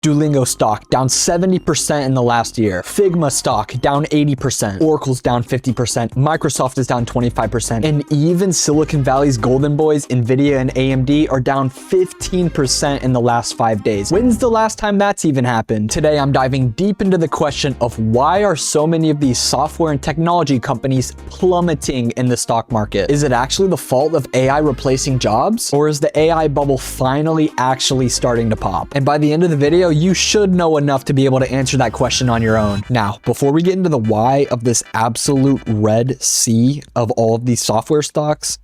Duolingo stock down 70% in the last year. Figma stock down 80%. Oracle's down 50%. Microsoft is down 25%. And even Silicon Valley's golden boys, Nvidia and AMD, are down 15% in the last 5 days. When's the last time that's even happened? Today, I'm diving deep into the question of why are so many of these software and technology companies plummeting in the stock market? Is it actually the fault of AI replacing jobs? Or is the AI bubble finally actually starting to pop? And by the end of the video, you should know enough to be able to answer that question on your own. Now, before we get into the why of this absolute red sea of all of these software stocks,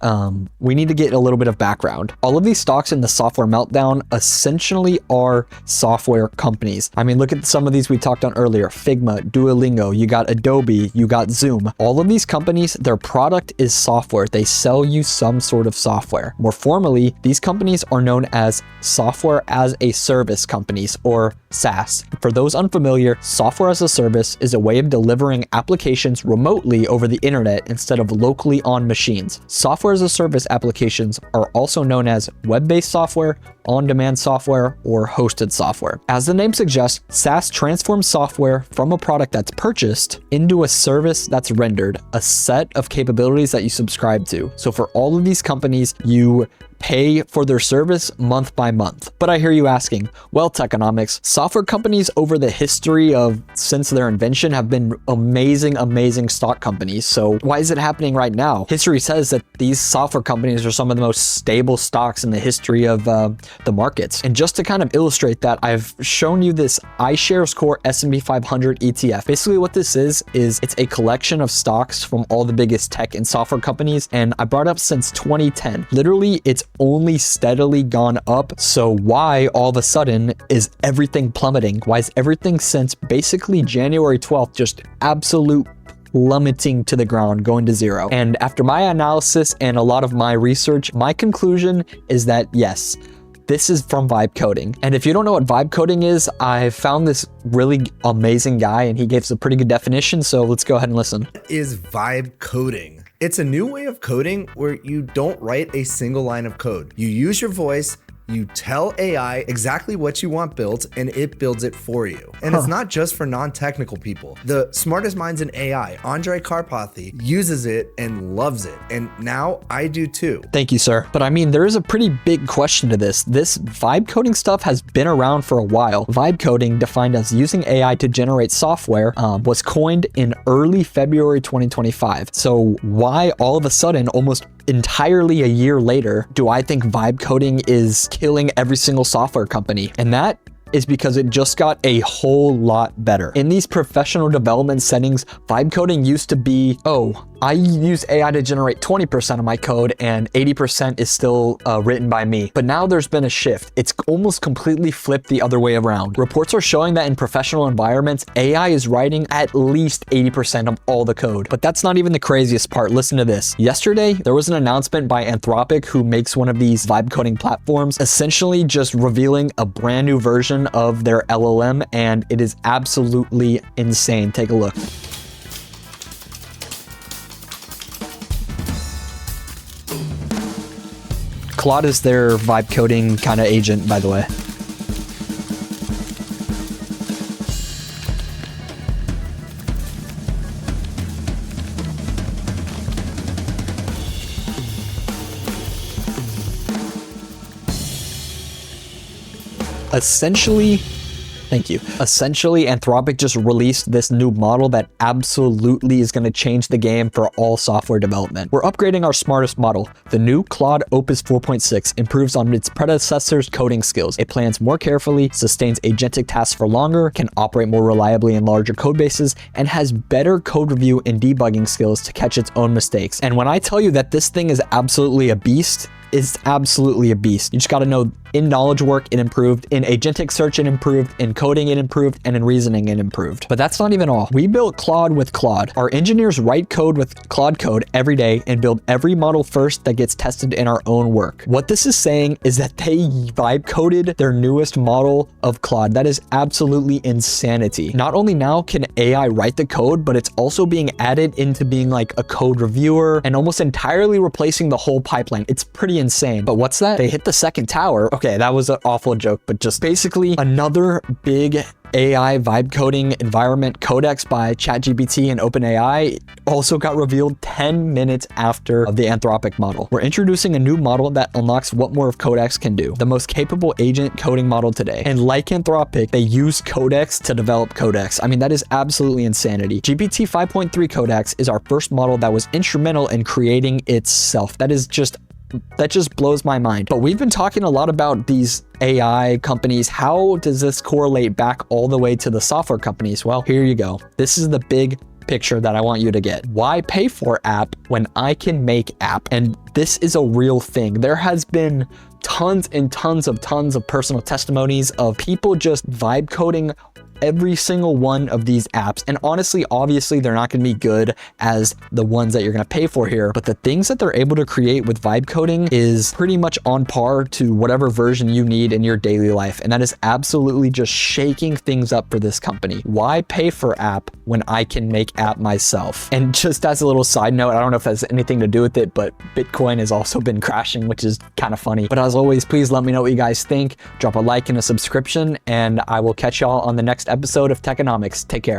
we need to get a little bit of background. All of these stocks in the software meltdown essentially are software companies. I mean, look at some of these we talked on earlier. Figma, Duolingo, you got Adobe, you got Zoom. All of these companies, their product is software. They sell you some sort of software. More formally, these companies are known as software as a service companies, or SaaS. For those unfamiliar, software as a service is a way of delivering applications remotely over the internet instead of locally on machines. Software as a service applications are also known as web-based software, on-demand software, or hosted software. As the name suggests, SaaS transforms software from a product that's purchased into a service that's rendered, a set of capabilities that you subscribe to. So for all of these companies, you pay for their service month by month. But I hear you asking, well, Techonomics, software companies over the history of since their invention have been amazing stock companies. So why is it happening right now? History says that these software companies are some of the most stable stocks in the history of the markets. And just to kind of illustrate that, I've shown you this iShares Core S&P 500 ETF. Basically what this is it's a collection of stocks from all the biggest tech and software companies. And I brought up since 2010. Literally, it's only steadily gone up. So why all of a sudden is everything plummeting? Why is everything since basically January 12th just absolute plummeting to the ground, going to zero? And after my analysis and a lot of my research, my conclusion is that yes, this is from vibe coding. And if you don't know what vibe coding is, I found this really amazing guy and he gave us a pretty good definition. So let's go ahead and listen. What is vibe coding? It's a new way of coding where you don't write a single line of code. You use your voice, you tell AI exactly what you want built, and it builds it for you. And it's not just for non-technical people. The smartest minds in AI, Andrej Karpathy, uses it and loves it. And now I do too. Thank you, sir. But I mean, there is a pretty big question to this. This vibe coding stuff has been around for a while. Vibe coding, defined as using AI to generate software, was coined in early February 2025. So why all of a sudden, almost entirely a year later, do I think vibe coding is killing every single software company? And that is because it just got a whole lot better. In these professional development settings, vibe coding used to be, oh, I use AI to generate 20% of my code and 80% is still written by me. But now there's been a shift. It's almost completely flipped the other way around. Reports are showing that in professional environments, AI is writing at least 80% of all the code. But that's not even the craziest part. Listen to this. Yesterday, there was an announcement by Anthropic, who makes one of these vibe coding platforms, essentially just revealing a brand new version of their LLM, and it is absolutely insane. Take a look. Claude is their vibe coding kind of agent, by the way. Essentially, Anthropic just released this new model that absolutely is going to change the game for all software development. We're upgrading our smartest model. The new Claude Opus 4.6 improves on its predecessor's coding skills. It plans more carefully, sustains agentic tasks for longer, can operate more reliably in larger code bases, and has better code review and debugging skills to catch its own mistakes. And when I tell you that this thing is absolutely a beast, it's absolutely a beast. You just got to know in knowledge work, it improved. In agentic search, it improved. In coding, it improved. And in reasoning, it improved. But that's not even all. We built Claude with Claude. Our engineers write code with Claude Code every day and build every model first that gets tested in our own work. What this is saying is that they vibe coded their newest model of Claude. That is absolutely insanity. Not only now can AI write the code, but it's also being added into being like a code reviewer and almost entirely replacing the whole pipeline. It's pretty pretty insane. But what's that? They hit the second tower. Okay, that was an awful joke, but just basically another big AI vibe coding environment codex by ChatGPT and OpenAI also got revealed 10 minutes after the Anthropic model. We're introducing a new model that unlocks what more of Codex can do, the most capable agent coding model today. And like Anthropic, they use Codex to develop Codex. I mean, that is absolutely insanity. GPT 5.3 Codex is our first model that was instrumental in creating itself. That just blows my mind. But we've been talking a lot about these AI companies. How does this correlate back all the way to the software companies? Well, here you go. This is the big picture that I want you to get. Why pay for app when I can make app? And this is a real thing. There has been tons and tons of personal testimonies of people just vibe coding every single one of these apps. And honestly, obviously, they're not going to be good as the ones that you're going to pay for here. But the things that they're able to create with vibe coding is pretty much on par to whatever version you need in your daily life. And that is absolutely just shaking things up for this company. Why pay for app when I can make app myself? And just as a little side note, I don't know if that's anything to do with it, but Bitcoin has also been crashing, which is kind of funny. But as always, please let me know what you guys think. Drop a like and a subscription, and I will catch y'all on the next episode of Techonomics. Take care.